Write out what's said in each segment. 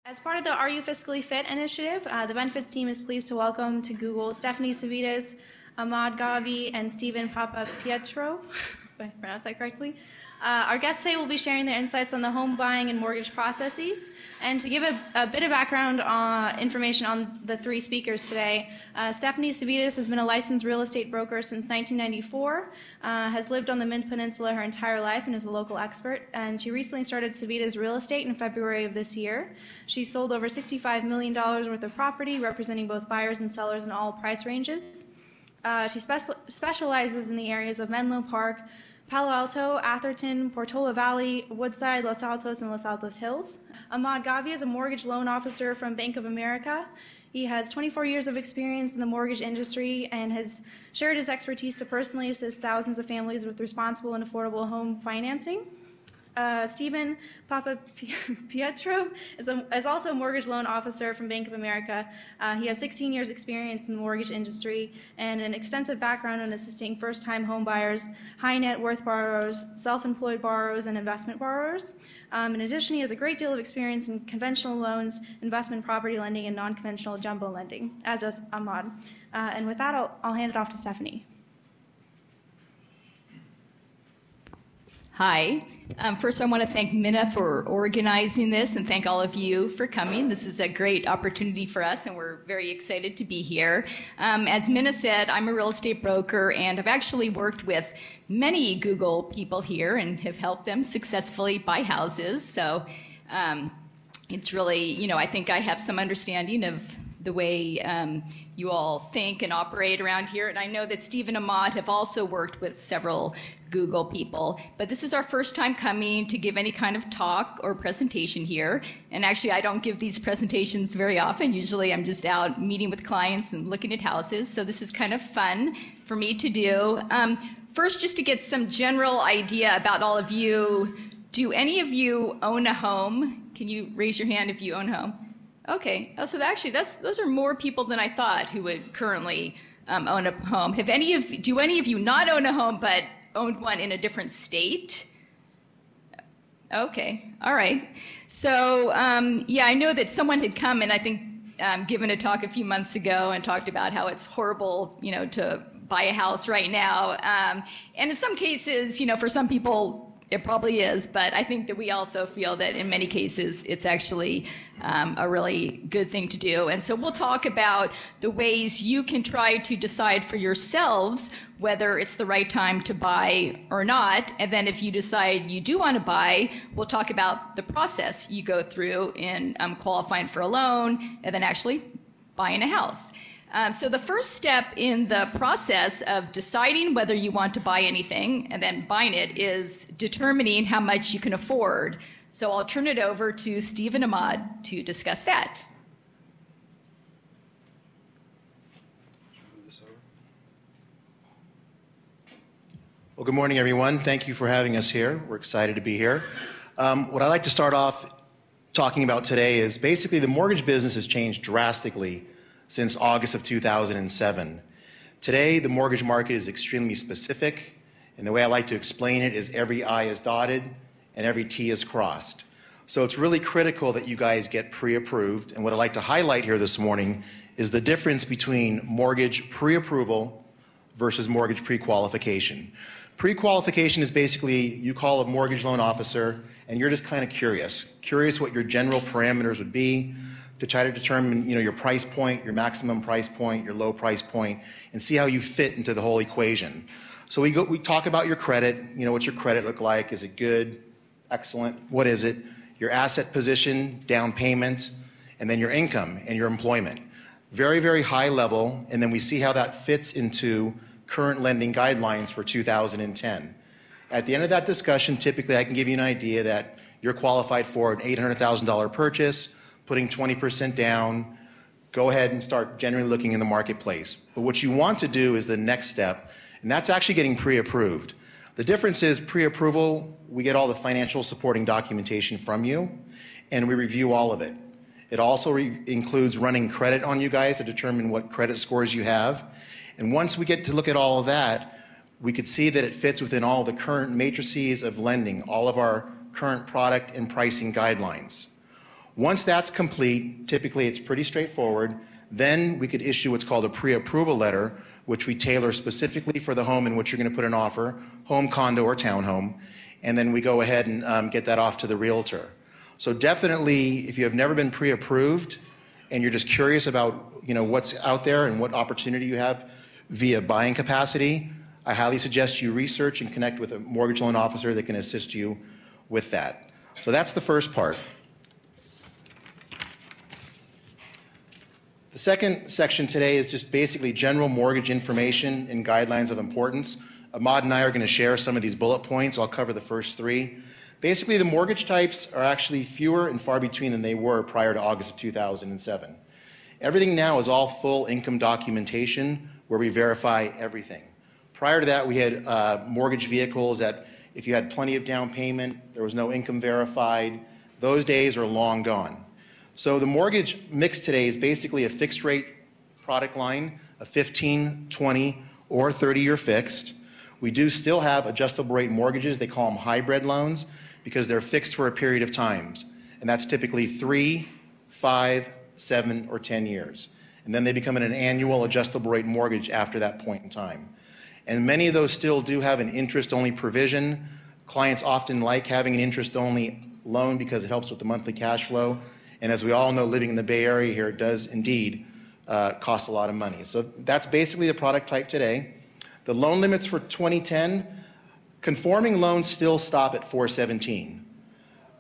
As part of the Are You Fiscally Fit initiative, the benefits team is pleased to welcome to Google Stephanie Savides, Ahmad Ghavi, and Stephen Papapietro, if I pronounced that correctly. Our guests today will be sharing their insights on the home buying and mortgage processes. And to give a bit of background information on the three speakers today, Stephanie Savides has been a licensed real estate broker since 1994, has lived on the Mint Peninsula her entire life and is a local expert. And she recently started Savides Real Estate in February of this year. She sold over $65 million worth of property, representing both buyers and sellers in all price ranges. She specializes in the areas of Menlo Park, Palo Alto, Atherton, Portola Valley, Woodside, Los Altos, and Los Altos Hills. Ahmad Ghavi is a mortgage loan officer from Bank of America. He has 24 years of experience in the mortgage industry and has shared his expertise to personally assist thousands of families with responsible and affordable home financing. Stephen Papapietro is also a mortgage loan officer from Bank of America. He has 16 years experience in the mortgage industry and an extensive background in assisting first-time home buyers, high net worth borrowers, self-employed borrowers, and investment borrowers. In addition, he has a great deal of experience in conventional loans, investment property lending, and non-conventional jumbo lending, as does Ahmad. And with that, I'll hand it off to Stephanie. Hi. First, I want to thank Minna for organizing this and thank all of you for coming. This is a great opportunity for us, and we're very excited to be here. As Minna said, I'm a real estate broker, and I've actually worked with many Google people here and have helped them successfully buy houses. So it's really, I think I have some understanding of the way you all think and operate around here. And I know that Steve and Ahmad have also worked with several Google people, but this is our first time coming to give any kind of talk or presentation here. And actually, I don't give these presentations very often. Usually I'm just out meeting with clients and looking at houses. So this is kind of fun for me to do. First, just to get some general idea about all of you, do any of you own a home? Can you raise your hand if you own a home? Okay, so actually those are more people than I thought who would currently own a home. Do any of you not own a home but owned one in a different state? Okay, all right. So yeah, I know that someone had come and I think given a talk a few months ago and talked about how it's horrible, to buy a house right now. And in some cases, for some people, it probably is, but I think that we also feel that in many cases it's actually a really good thing to do. And so we'll talk about the ways you can try to decide for yourselves whether it's the right time to buy or not. And then if you decide you do want to buy, we'll talk about the process you go through in qualifying for a loan and then actually buying a house. So the first step in the process of deciding whether you want to buy anything and then buying it is determining how much you can afford. So I'll turn it over to Steve and Ahmad to discuss that. Well, good morning, everyone. Thank you for having us here. We're excited to be here. What I'd like to start off talking about today is basically the mortgage business has changed drastically since August of 2007. Today, the mortgage market is extremely specific, and the way I like to explain it is every I is dotted and every T is crossed. So it's really critical that you guys get pre-approved, and what I'd like to highlight here this morning is the difference between mortgage pre-approval versus mortgage pre-qualification. Pre-qualification is basically you call a mortgage loan officer and you're just kind of curious what your general parameters would be, to try to determine, your price point, your maximum price point, your low price point, and see how you fit into the whole equation. So we talk about your credit. What's your credit look like? Is it good? Excellent? What is it? Your asset position, down payments, and then your income and your employment. Very, very high level, and then we see how that fits into current lending guidelines for 2010. At the end of that discussion, typically I can give you an idea that you're qualified for an $800,000 purchase, putting 20% down, go ahead and start generally looking in the marketplace. But what you want to do is the next step, and that's actually getting pre-approved. The difference is pre-approval, we get all the financial supporting documentation from you, and we review all of it. It also includes running credit on you guys to determine what credit scores you have. And once we get to look at all of that, we could see that it fits within all the current matrices of lending, all of our current product and pricing guidelines. Once that's complete, typically it's pretty straightforward, then we could issue what's called a pre-approval letter, which we tailor specifically for the home in which you're going to put an offer, home, condo, or townhome, and then we go ahead and get that off to the realtor. So definitely, if you have never been pre-approved and you're just curious about what's out there and what opportunity you have via buying capacity, I highly suggest you research and connect with a mortgage loan officer that can assist you with that. So that's the first part. The second section today is just basically general mortgage information and guidelines of importance. Ahmad and I are going to share some of these bullet points. I'll cover the first three. Basically, the mortgage types are actually fewer and far between than they were prior to August of 2007. Everything now is all full income documentation where we verify everything. Prior to that, we had mortgage vehicles that if you had plenty of down payment, there was no income verified. Those days are long gone. So the mortgage mix today is basically a fixed rate product line, a 15, 20, or 30-year fixed. We do still have adjustable rate mortgages. They call them hybrid loans because they're fixed for a period of times. And that's typically 3, 5, 7, or 10 years. And then they become an annual adjustable rate mortgage after that point in time. And many of those still do have an interest-only provision. Clients often like having an interest-only loan because it helps with the monthly cash flow. And as we all know, living in the Bay Area here, it does indeed cost a lot of money. So that's basically the product type today. The loan limits for 2010, conforming loans still stop at 417.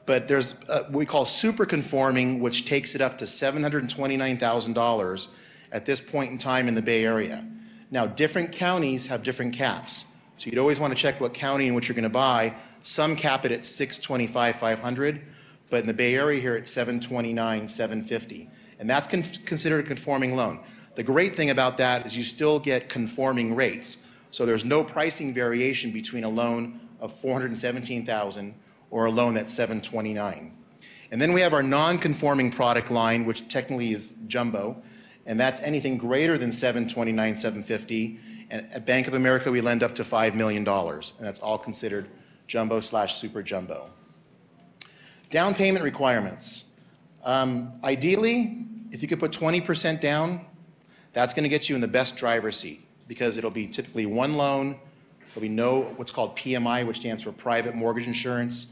But there's what we call super conforming, which takes it up to $729,000 at this point in time in the Bay Area. Now, different counties have different caps. So you'd always want to check what county in which you're going to buy. Some cap it at $625,000, $500,000. But in the Bay Area here, it's $729,000, $750,000. And that's considered a conforming loan. The great thing about that is you still get conforming rates. So there's no pricing variation between a loan of $417,000 or a loan that's $729,000. And then we have our non-conforming product line, which technically is jumbo. And that's anything greater than $729,000, $750,000. And at Bank of America, we lend up to $5 million. And that's all considered jumbo/super jumbo. Down payment requirements. Ideally, if you could put 20% down, that's going to get you in the best driver's seat because it'll be typically one loan. There'll be no what's called PMI, which stands for private mortgage insurance.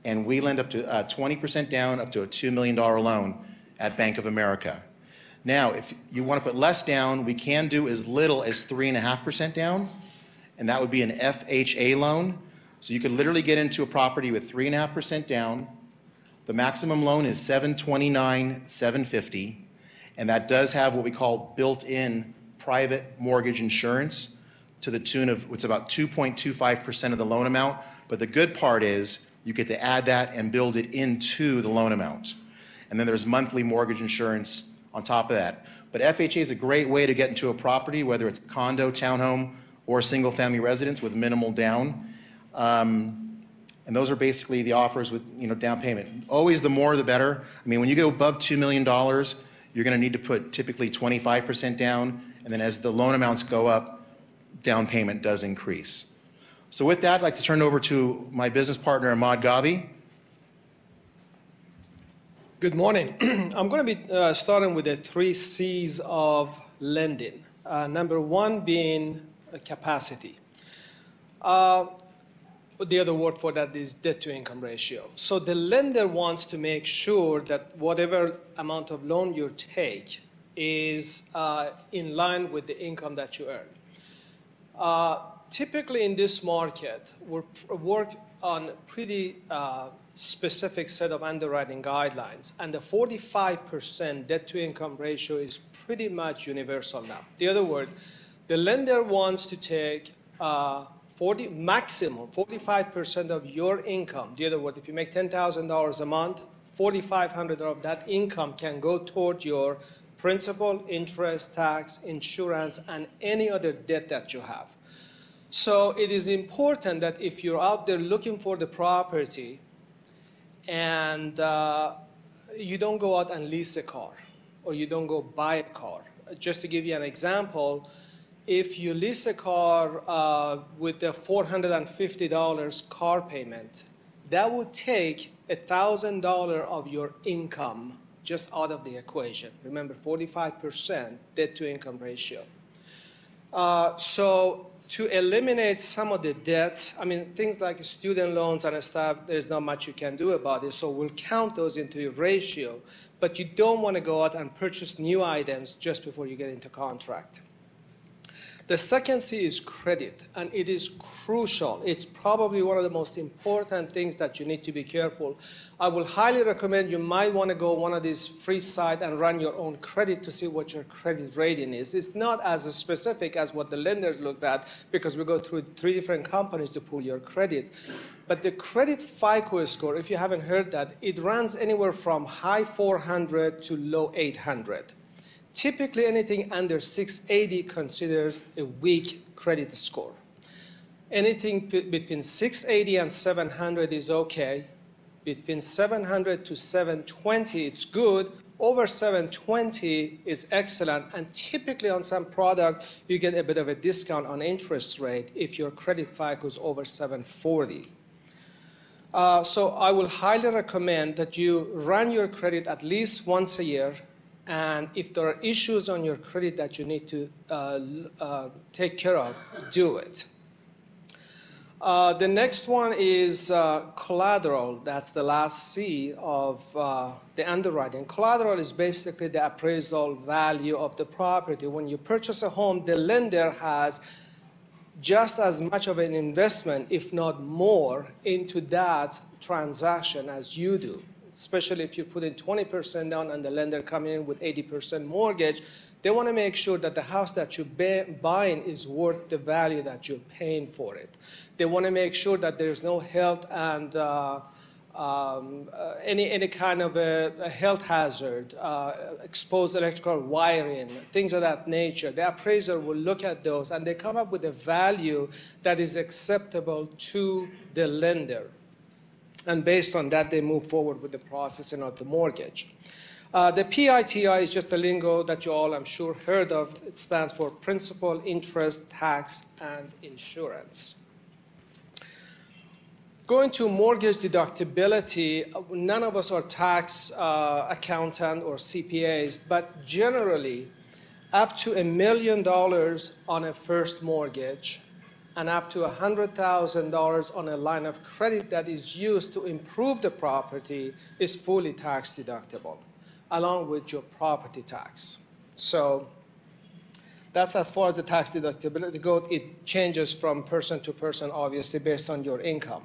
And we lend up to 20% down up to a $2 million loan at Bank of America. Now, if you want to put less down, we can do as little as 3.5% down, and that would be an FHA loan. So you could literally get into a property with 3.5% down. The maximum loan is $729,000, $750,000, and that does have what we call built-in private mortgage insurance to the tune of what's about 2.25% of the loan amount. But the good part is you get to add that and build it into the loan amount. And then there's monthly mortgage insurance on top of that. But FHA is a great way to get into a property, whether it's a condo, townhome, or single-family residence with minimal down. And those are basically the offers with down payment. Always the more the better. I mean, when you go above $2 million, you're going to need to put typically 25% down, and then as the loan amounts go up, down payment does increase. So with that, I'd like to turn it over to my business partner, Ahmad Ghavi. Good morning. I'm going to be starting with the 3 C's of lending. Number 1 being capacity. The other word for that is debt to income ratio. So the lender wants to make sure that whatever amount of loan you take is in line with the income that you earn. Typically in this market, we work on pretty specific set of underwriting guidelines, and the 45% debt to income ratio is pretty much universal now. The other word, the lender wants to take maximum 45% of your income. The other word, if you make $10,000 a month, $4,500 of that income can go toward your principal, interest, tax, insurance, and any other debt that you have. So it is important that if you're out there looking for the property and you don't go out and lease a car or you don't go buy a car. Just to give you an example, if you lease a car with the $450 car payment, that would take $1,000 of your income just out of the equation. Remember, 45% debt-to-income ratio. So to eliminate some of the debts, I mean, things like student loans and stuff, there's not much you can do about it. So we'll count those into your ratio. But you don't want to go out and purchase new items just before you get into contract. The second C is credit, and it is crucial. It's probably one of the most important things that you need to be careful. I will highly recommend you might want to go one of these free sites and run your own credit to see what your credit rating is. It's not as specific as what the lenders looked at because we go through 3 different companies to pull your credit. But the credit FICO score, if you haven't heard that, it runs anywhere from high 400 to low 800. Typically, anything under 680 considers a weak credit score. Anything between 680 and 700 is okay. Between 700 to 720, it's good. Over 720 is excellent. And typically on some product, you get a bit of a discount on interest rate if your credit FICO is over 740. So I will highly recommend that you run your credit at least once a year. And if there are issues on your credit that you need to take care of, do it. The next one is collateral. That's the last C of the underwriting. Collateral is basically the appraisal value of the property. When you purchase a home, the lender has just as much of an investment, if not more, into that transaction as you do. Especially if you put in 20% down and the lender coming in with 80% mortgage, they want to make sure that the house that you're buying is worth the value that you're paying for it. They want to make sure that there's no health and any kind of a health hazard, exposed electrical wiring, things of that nature. The appraiser will look at those and they come up with a value that is acceptable to the lender. And based on that, they move forward with the processing of the mortgage. The PITI is just a lingo that you all, I'm sure, heard of. It stands for principal, interest, tax, and insurance. Going to mortgage deductibility, none of us are tax accountant or CPAs, but generally, up to $1 million on a first mortgage, and up to $100,000 on a line of credit that is used to improve the property is fully tax deductible, along with your property tax. So that's as far as the tax deductibility goes. It changes from person to person, obviously, based on your income.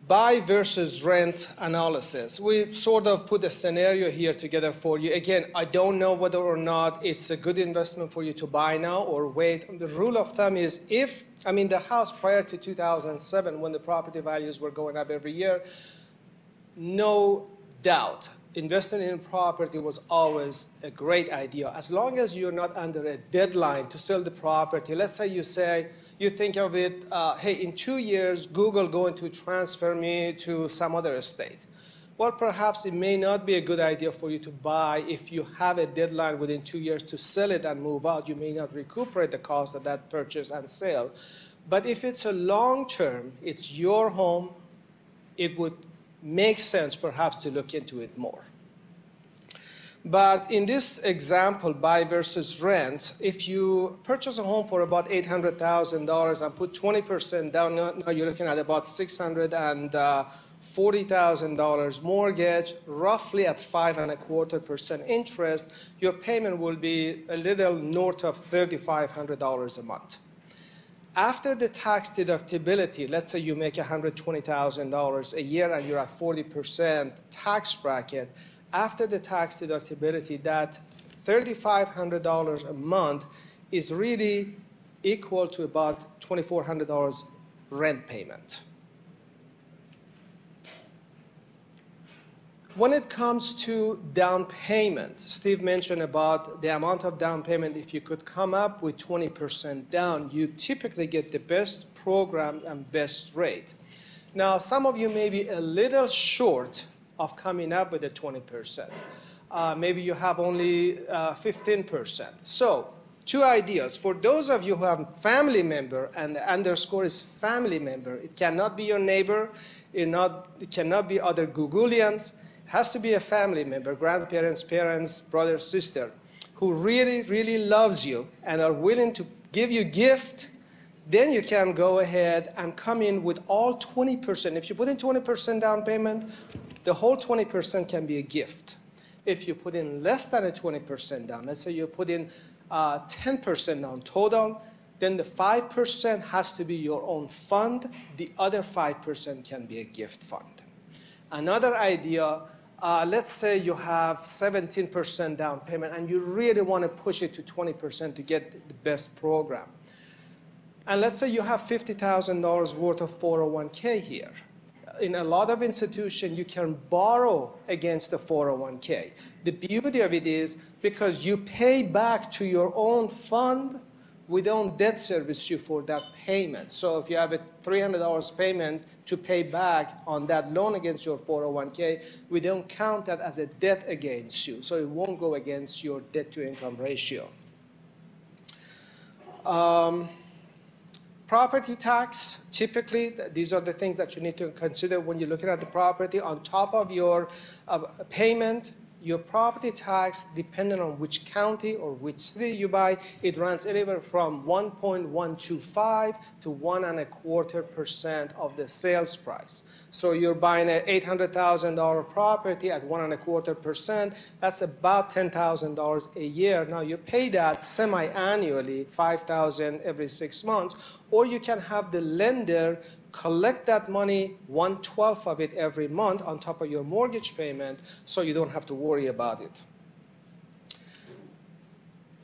Buy versus rent analysis. We sort of put a scenario here together for you. Again, I don't know whether or not it's a good investment for you to buy now or wait. The rule of thumb is the house prior to 2007, when the property values were going up every year, no doubt, investing in property was always a great idea. As long as you're not under a deadline to sell the property. Let's say you think of it, hey, in 2 years, Google going to transfer me to some other estate. Well, perhaps it may not be a good idea for you to buy if you have a deadline within 2 years to sell it and move out. You may not recuperate the cost of that purchase and sale. But if it's a long term, it's your home, it would make sense perhaps to look into it more. But in this example, buy versus rent, if you purchase a home for about $800,000 and put 20% down, now you're looking at about $640,000 mortgage, roughly at 5.25% interest, your payment will be a little north of $3,500 a month. After the tax deductibility, let's say you make $120,000 a year and you're at 40% tax bracket. After the tax deductibility, that $3,500 a month is really equal to about $2,400 rent payment. When it comes to down payment, Steve mentioned about the amount of down payment. If you could come up with 20% down, you typically get the best program and best rate. Now, some of you may be a little short of coming up with the 20%. Maybe you have only 15%. So Two ideas. For those of you who have family member and the underscore is family member, it cannot be your neighbor, it cannot be other Googleians, it has to be a family member, grandparents, parents, brother, sister, who really, really loves you and are willing to give you gift. Then you can go ahead and come in with all 20%. If you put in 20% down payment, the whole 20% can be a gift. If you put in less than a 20% down, let's say you put in 10% down total, then the 5% has to be your own fund. The other 5% can be a gift fund. Another idea, let's say you have 17% down payment and you really want to push it to 20% to get the best program. And let's say you have $50,000 worth of 401k here. In a lot of institutions, you can borrow against the 401k. The beauty of it is because you pay back to your own fund, we don't debt service you for that payment. So if you have a $300 payment to pay back on that loan against your 401k, we don't count that as a debt against you. So it won't go against your debt to income ratio. Property tax, typically, these are the things that you need to consider when you're looking at the property. On top of your payment, your property tax, depending on which county or which city you buy, it runs anywhere from 1.125 to 1.25% of the sales price. So you're buying an $800,000 property at 1.25%, that's about $10,000 a year. Now you pay that semi-annually, $5,000 every 6 months, or you can have the lender collect that money, 1/12 of it every month on top of your mortgage payment, so you don't have to worry about it.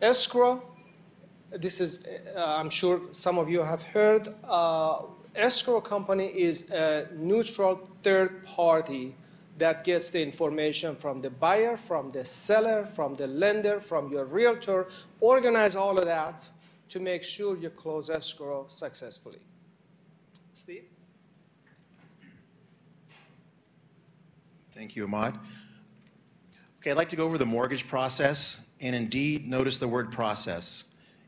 Escrow, this is, I'm sure some of you have heard, escrow company is a neutral third party that gets the information from the buyer, from the seller, from the lender, from your realtor, organize all of that to make sure you close escrow successfully. Steve? Thank you, Ahmad. Okay, I'd like to go over the mortgage process, and indeed, notice the word process.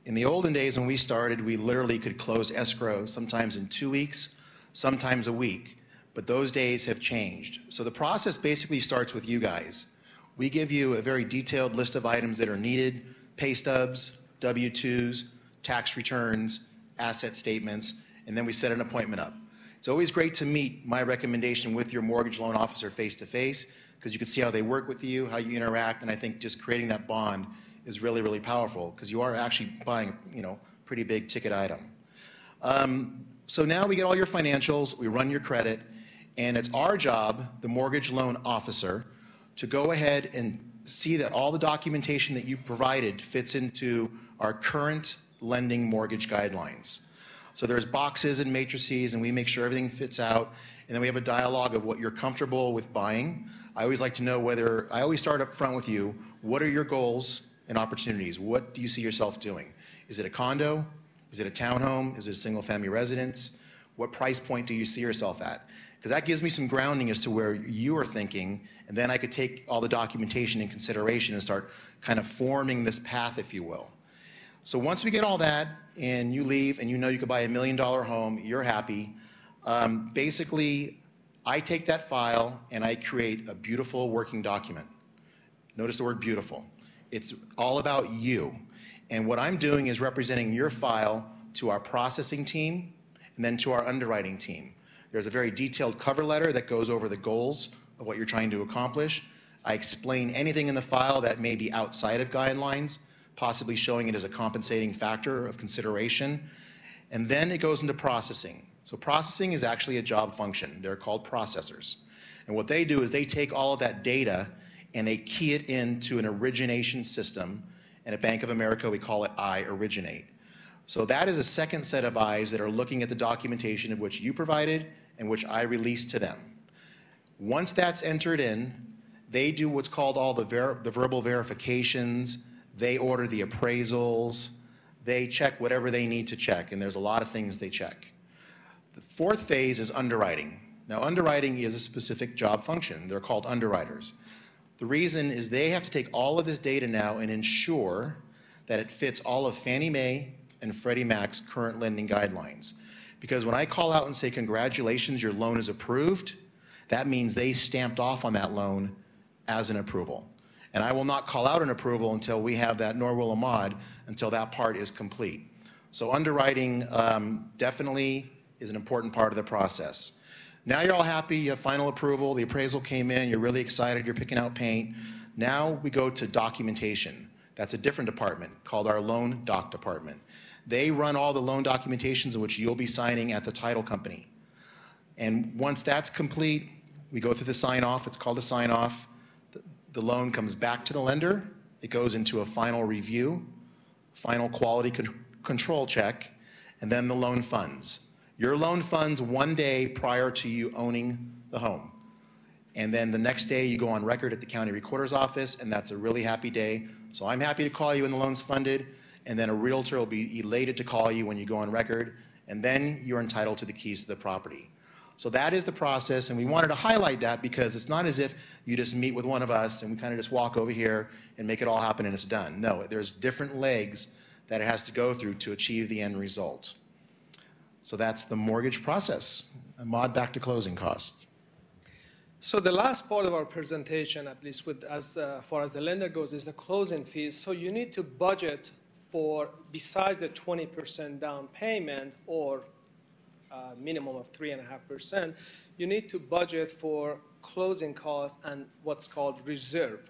In the olden days when we started, we literally could close escrow sometimes in 2 weeks, sometimes a week, but those days have changed. So the process basically starts with you guys. We give you a very detailed list of items that are needed, pay stubs, W-2s, tax returns, asset statements, and then we set an appointment up. It's always great to meet my recommendation with your mortgage loan officer face-to-face because you can see how they work with you, how you interact, and I think just creating that bond is really, really powerful because you are actually buying, pretty big ticket item. So now we get all your financials, we run your credit, and it's our job, the mortgage loan officer, to go ahead and see that all the documentation that you provided fits into our current lending mortgage guidelines. So there's boxes and matrices, and we make sure everything fits out, and then we have a dialogue of what you're comfortable with buying. I always like to know I always start up front with you, what are your goals and opportunities? What do you see yourself doing? Is it a condo? Is it a townhome? Is it a single family residence? What price point do you see yourself at? Because that gives me some grounding as to where you are thinking, and then I could take all the documentation in consideration and start kind of forming this path, if you will. So once we get all that and you leave and you know you could buy $1 million home, you're happy, basically I take that file and I create a beautiful working document. Notice the word beautiful. It's all about you. And what I'm doing is representing your file to our processing team and then to our underwriting team. There's a very detailed cover letter that goes over the goals of what you're trying to accomplish. I explain anything in the file that may be outside of guidelines, possibly showing it as a compensating factor of consideration. And then it goes into processing. So processing is actually a job function. They're called processors. And what they do is they take all of that data and they key it into an origination system. And at Bank of America, we call it iOriginate. So that is a second set of eyes that are looking at the documentation of which you provided and which I released to them. Once that's entered in, they do what's called all the verbal verifications. They order the appraisals, they check whatever they need to check, and there's a lot of things they check. The fourth phase is underwriting. Now, underwriting is a specific job function. They're called underwriters. The reason is they have to take all of this data now and ensure that it fits all of Fannie Mae and Freddie Mac's current lending guidelines. Because when I call out and say, congratulations, your loan is approved, that means they stamped off on that loan as an approval. And I will not call out an approval until we have that, nor will Ahmad, until that part is complete. So underwriting definitely is an important part of the process. Now you're all happy, you have final approval, the appraisal came in, you're really excited, you're picking out paint. Now we go to documentation. That's a different department called our loan doc department. They run all the loan documentations in which you'll be signing at the title company. And once that's complete, we go through the sign-off. It's called a sign-off. The loan comes back to the lender. It goes into a final review, final quality control check, and then the loan funds. Your loan funds 1 day prior to you owning the home. And then the next day you go on record at the county recorder's office, and that's a really happy day. So I'm happy to call you when the loan's funded, and then a realtor will be elated to call you when you go on record, and then you're entitled to the keys to the property. So that is the process, and we wanted to highlight that because it's not as if you just meet with one of us and we kind of just walk over here and make it all happen and it's done. No, there's different legs that it has to go through to achieve the end result. So that's the mortgage process. Ahmad, back to closing costs. So the last part of our presentation, at least with as far as the lender goes, is the closing fees. So you need to budget for, besides the 20% down payment or minimum of 3.5%, you need to budget for closing costs and what's called reserve.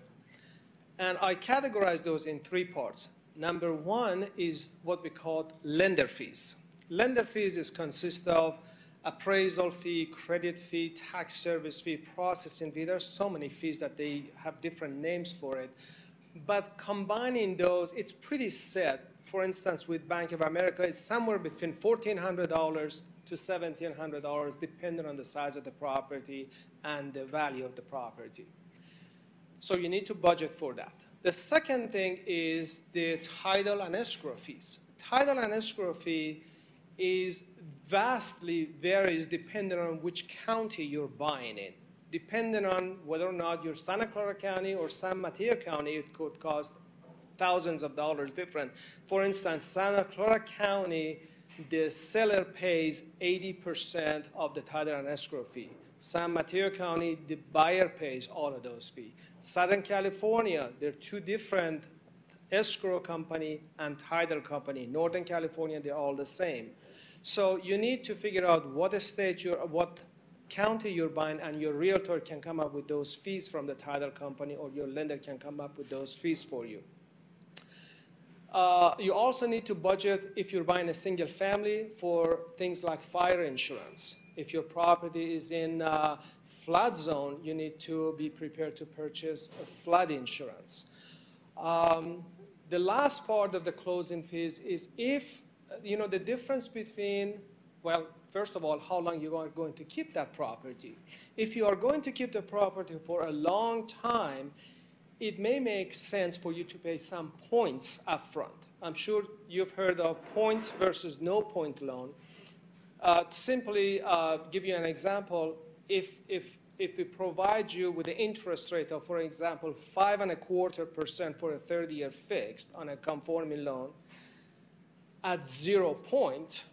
And I categorize those in 3 parts. Number 1 is what we call lender fees. Lender fees consist of appraisal fee, credit fee, tax service fee, processing fee. There's so many fees that they have different names for it. But combining those, it's pretty set. For instance, with Bank of America, it's somewhere between $1,400 to $1,700, depending on the size of the property and the value of the property. So you need to budget for that. The second thing is the title and escrow fees. Title and escrow fee is vastly varies depending on which county you're buying in. Depending on whether or not you're Santa Clara County or San Mateo County, it could cost thousands of dollars different. For instance, Santa Clara County, the seller pays 80% of the title and escrow fee. San Mateo County, the buyer pays all of those fees. Southern California, there are 2 different escrow company and title company. Northern California, they're all the same. So you need to figure out what state what county you're buying, and your realtor can come up with those fees from the title company, or your lender can come up with those fees for you. You also need to budget, if you're buying a single family, for things like fire insurance. If your property is in a flood zone, you need to be prepared to purchase a flood insurance. The last part of the closing fees is if, the difference between, well, first of all, how long you are going to keep that property. If you are going to keep the property for a long time, it may make sense for you to pay some points up front. I'm sure you've heard of points versus no point loan. Simply give you an example, if we provide you with the interest rate of, for example, 5.25% for a 30-year fixed on a conforming loan at 0 point,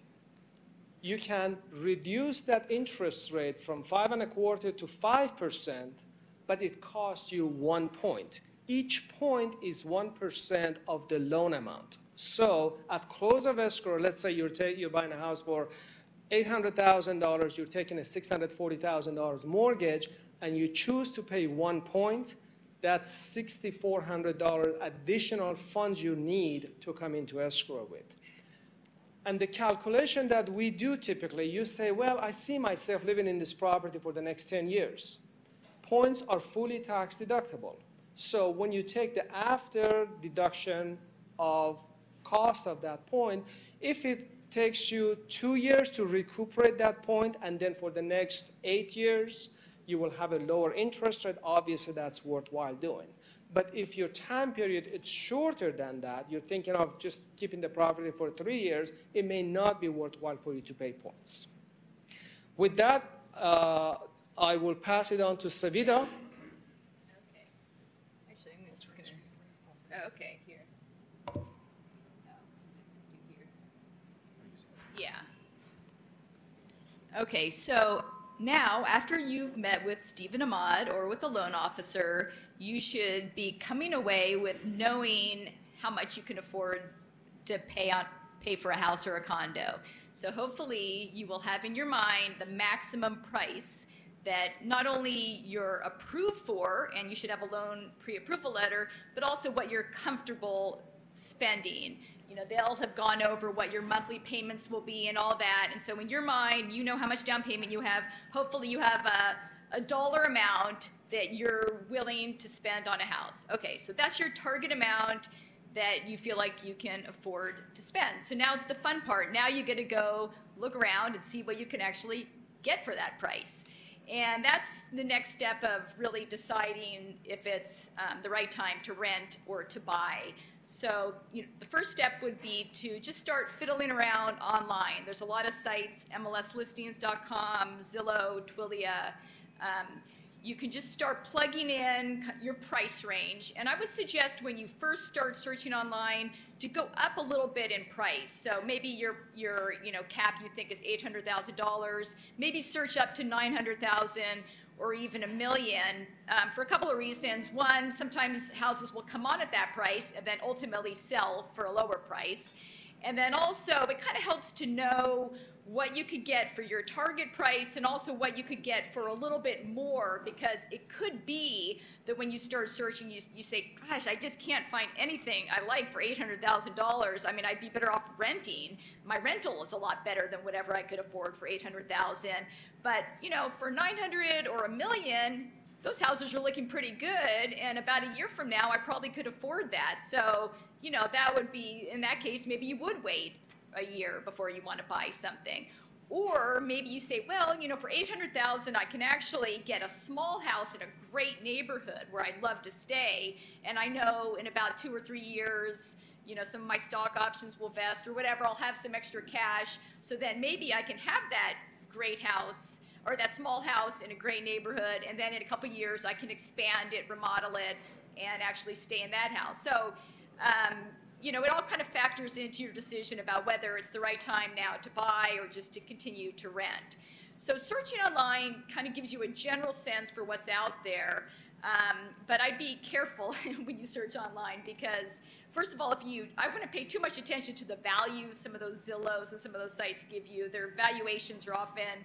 you can reduce that interest rate from 5.25% to 5%, but it costs you 1 point. Each point is 1% of the loan amount. So at close of escrow, let's say you're buying a house for $800,000, you're taking a $640,000 mortgage, and you choose to pay 1 point, that's $6,400 additional funds you need to come into escrow with. And the calculation that we do typically, you say, well, I see myself living in this property for the next 10 years. Points are fully tax deductible. So when you take the after deduction of cost of that point, if it takes you 2 years to recuperate that point, and then for the next 8 years, you will have a lower interest rate, obviously that's worthwhile doing. But if your time period is shorter than that, you're thinking of just keeping the property for 3 years, it may not be worthwhile for you to pay points. With that, I will pass it on to Savida. Okay. Actually, I'm just going to, okay, here. Okay, so now after you've met with Steve and Ahmad or with a loan officer, you should be coming away with knowing how much you can afford to pay for a house or a condo. So hopefully you will have in your mind the maximum price that not only you're approved for, and you should have a loan pre-approval letter, but also what you're comfortable spending. You know, they'll have gone over what your monthly payments will be and all that. And so in your mind, you know how much down payment you have. Hopefully you have a dollar amount that you're willing to spend on a house. Okay, so that's your target amount that you feel like you can afford to spend. So now it's the fun part. Now you get to go look around and see what you can actually get for that price. And that's the next step of really deciding if it's the right time to rent or to buy. So the first step would be to just start fiddling around online. There's a lot of sites, MLSlistings.com, Zillow, Twilio. You can just start plugging in your price range. And I would suggest when you first start searching online to go up a little bit in price. So maybe your cap you think is $800,000. Maybe search up to $900,000 or even $1 million for a couple of reasons. One, sometimes houses will come on at that price and then ultimately sell for a lower price. And then also it kind of helps to know what you could get for your target price and also what you could get for a little bit more, because it could be that when you start searching, you say, gosh, I just can't find anything I like for $800,000. I mean, I'd be better off renting. My rental is a lot better than whatever I could afford for $800,000. But, for $900,000 or $1 million, those houses are looking pretty good, and about a year from now, I probably could afford that. So, that would be, in that case, maybe you would wait a year before you want to buy something. Or maybe you say, well, for $800,000, I can actually get a small house in a great neighborhood where I'd love to stay, and I know in about 2 or 3 years, some of my stock options will vest or whatever, I'll have some extra cash, so then maybe I can have that great house or that small house in a great neighborhood, and then in a couple years I can expand it, remodel it, and actually stay in that house. So, it all kind of factors into your decision about whether it's the right time now to buy or just to continue to rent. So searching online kind of gives you a general sense for what's out there, but I'd be careful when you search online because, first of all, I wouldn't pay too much attention to the value some of those Zillows and some of those sites give you. Their valuations are often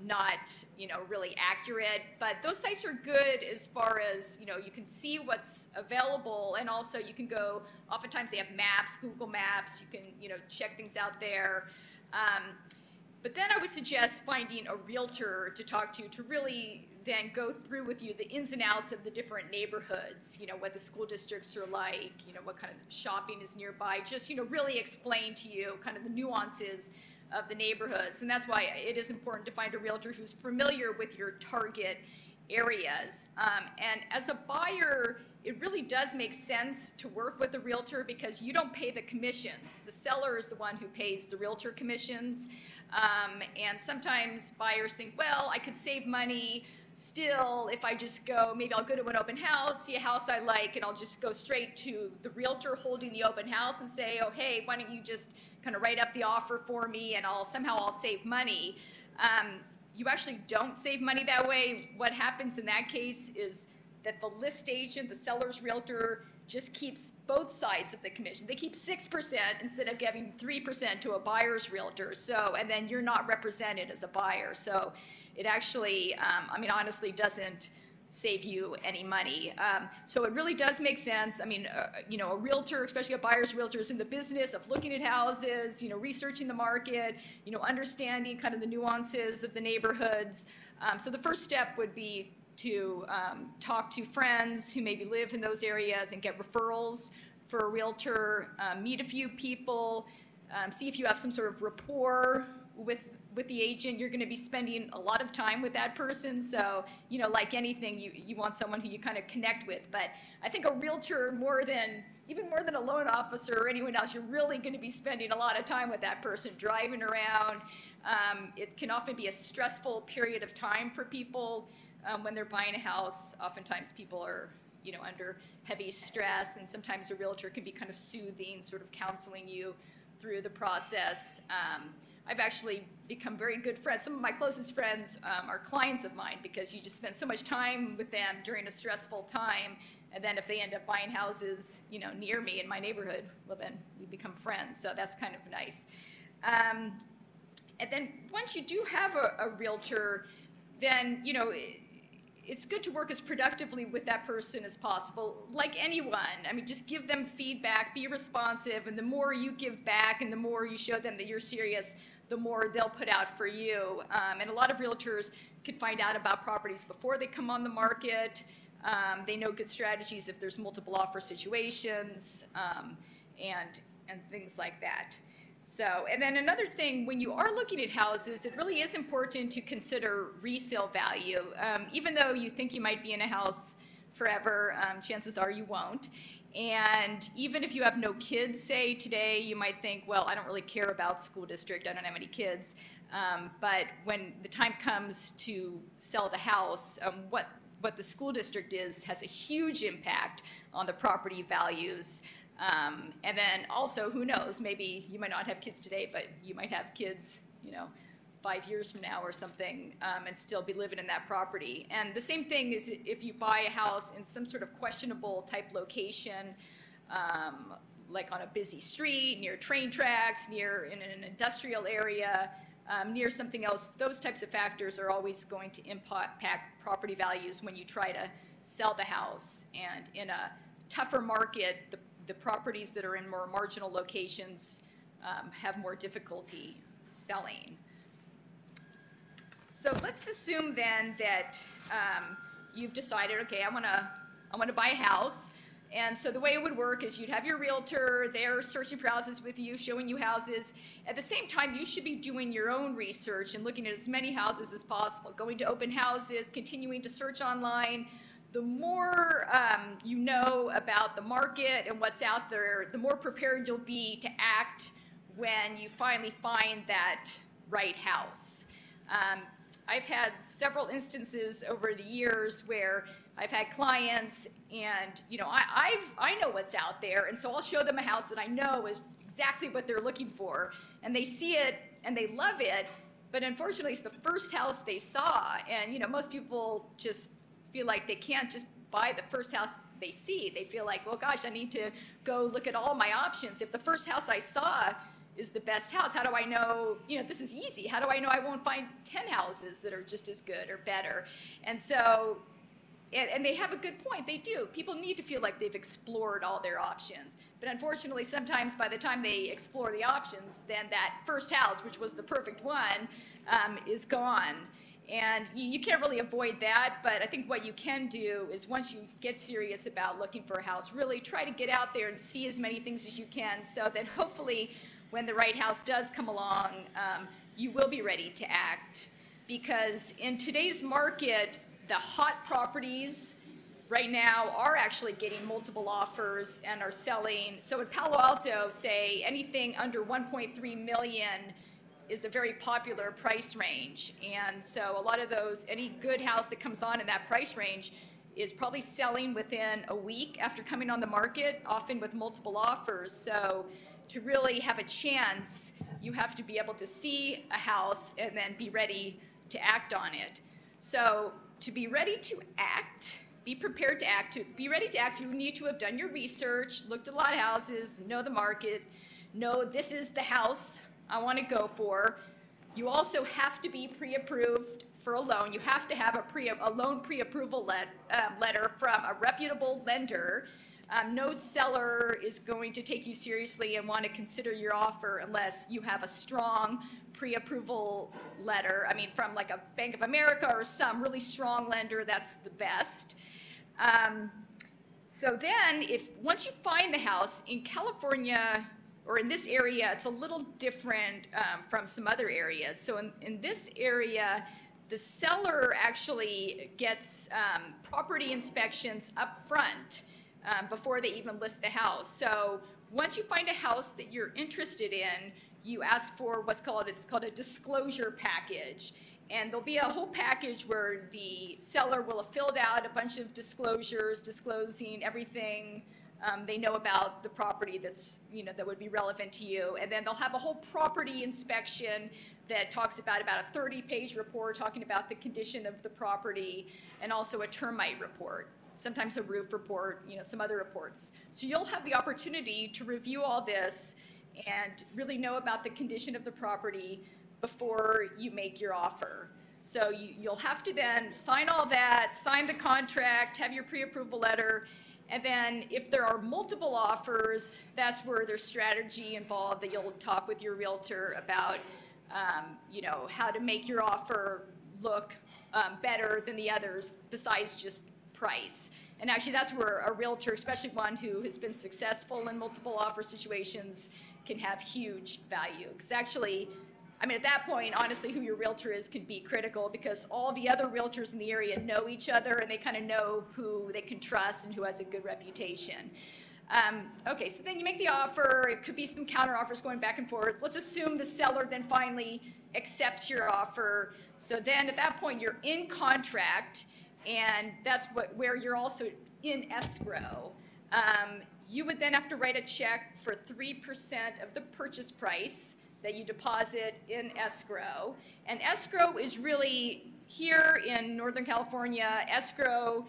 not, really accurate, but those sites are good as far as, you can see what's available, and also you can go, oftentimes they have maps, Google Maps, you can, check things out there. But then I would suggest finding a realtor to talk to really then go through with you the ins and outs of the different neighborhoods, what the school districts are like, what kind of shopping is nearby, just, really explain to you kind of the nuances of the neighborhoods. And that's why it is important to find a realtor who's familiar with your target areas. And as a buyer, it really does make sense to work with a realtor because you don't pay the commissions. The seller is the one who pays the realtor commissions. And sometimes buyers think, well, I could save money still if I just go, maybe I'll go to an open house, see a house I like, and I'll just go straight to the realtor holding the open house and say, oh, hey, why don't you just kind of write up the offer for me and I'll save money. You actually don't save money that way. What happens in that case is that the list agent, the seller's realtor, just keeps both sides of the commission. They keep 6% instead of giving 3% to a buyer's realtor. So, and then you're not represented as a buyer. So it actually, honestly doesn't save you any money. So it really does make sense. A realtor, especially a buyer's realtor, is in the business of looking at houses, researching the market, understanding kind of the nuances of the neighborhoods. So the first step would be to talk to friends who maybe live in those areas and get referrals for a realtor, meet a few people, see if you have some sort of rapport with the agent. You're going to be spending a lot of time with that person, so like anything, you want someone who you kind of connect with. But I think a realtor, even more than a loan officer or anyone else, you're really going to be spending a lot of time with that person, driving around. It can often be a stressful period of time for people when they're buying a house. Oftentimes people are under heavy stress, and sometimes a realtor can be kind of soothing, sort of counseling you through the process. I've actually become very good friends. Some of my closest friends are clients of mine because you just spend so much time with them during a stressful time. And then if they end up buying houses, you know, near me in my neighborhood, well, then we become friends. So that's kind of nice. And then once you do have a realtor, then, you know, it's good to work as productively with that person as possible, like anyone. I mean, just give them feedback, be responsive, and the more you give back and the more you show them that you're serious, the more they'll put out for you. And a lot of realtors can find out about properties before they come on the market. They know good strategies if there's multiple offer situations, and things like that. So, and then another thing, when you are looking at houses, it really is important to consider resale value. Even though you think you might be in a house forever, chances are you won't. And even if you have no kids, say today, you might think, well, I don't really care about school district, I don't have any kids. But when the time comes to sell the house, what the school district is has a huge impact on the property values. And then also, who knows, maybe you might not have kids today, but you might have kids, you know, 5 years from now or something, and still be living in that property. And the same thing is if you buy a house in some sort of questionable type location, like on a busy street, near train tracks, near in an industrial area, near something else, those types of factors are always going to impact property values when you try to sell the house. And in a tougher market, the properties that are in more marginal locations have more difficulty selling. So let's assume then that you've decided, okay, I want to buy a house. And so the way it would work is you'd have your realtor there searching for houses with you, showing you houses. At the same time, you should be doing your own research and looking at as many houses as possible, going to open houses, continuing to search online. The more you know about the market and what's out there, the more prepared you'll be to act when you finally find that right house. I've had several instances over the years where I've had clients and, you know, I know what's out there, and so I'll show them a house that I know is exactly what they're looking for, and they see it and they love it, but unfortunately it's the first house they saw, and, you know, most people just feel like they can't just buy the first house they see. They feel like, well, gosh, I need to go look at all my options. If the first house I saw is the best house, how do I know, you know, this is easy. How do I know I won't find 10 houses that are just as good or better? And so, and they have a good point, they do. People need to feel like they've explored all their options. But unfortunately, sometimes by the time they explore the options, then that first house, which was the perfect one, is gone. And you can't really avoid that, but I think what you can do is once you get serious about looking for a house, really try to get out there and see as many things as you can, so that hopefully when the right house does come along, you will be ready to act. Because in today's market, the hot properties right now are actually getting multiple offers and are selling. So in Palo Alto, say anything under 1.3 million is a very popular price range. And so a lot of those, any good house that comes on in that price range is probably selling within a week after coming on the market, often with multiple offers. So to really have a chance, you have to be able to see a house and then be ready to act on it. So to be ready to act, be prepared to act, to be ready to act, you need to have done your research, looked at a lot of houses, know the market, know this is the house I want to go for. You also have to be pre-approved for a loan. You have to have a loan pre-approval letter from a reputable lender. No seller is going to take you seriously and want to consider your offer unless you have a strong pre-approval letter. I mean, from like a Bank of America or some really strong lender, that's the best. So then, once you find the house in California, or in this area, it's a little different from some other areas. So in this area, the seller actually gets property inspections up front before they even list the house. So once you find a house that you're interested in, you ask for it's called a disclosure package. And there'll be a whole package where the seller will have filled out a bunch of disclosures disclosing everything They know about the property that's, that would be relevant to you. And then they'll have a whole property inspection that talks about a 30-page report talking about the condition of the property, and also a termite report, sometimes a roof report, some other reports. So you'll have the opportunity to review all this and really know about the condition of the property before you make your offer. So you'll have to then sign all that, sign the contract, have your pre-approval letter, and then if there are multiple offers, that's where there's strategy involved that you'll talk with your realtor about, how to make your offer look better than the others besides just price. And actually that's where a realtor, especially one who has been successful in multiple offer situations, can have huge value. Because actually, at that point, honestly, who your realtor is can be critical, because all the other realtors in the area know each other, and they kind of know who they can trust and who has a good reputation. Okay, so then you make the offer. It could be some counter offers going back and forth. Let's assume the seller then finally accepts your offer. So then at that point, you're in contract, and that's where you're also in escrow. You would then have to write a check for 3% of the purchase price that you deposit in escrow. And escrow is really, here in Northern California, escrow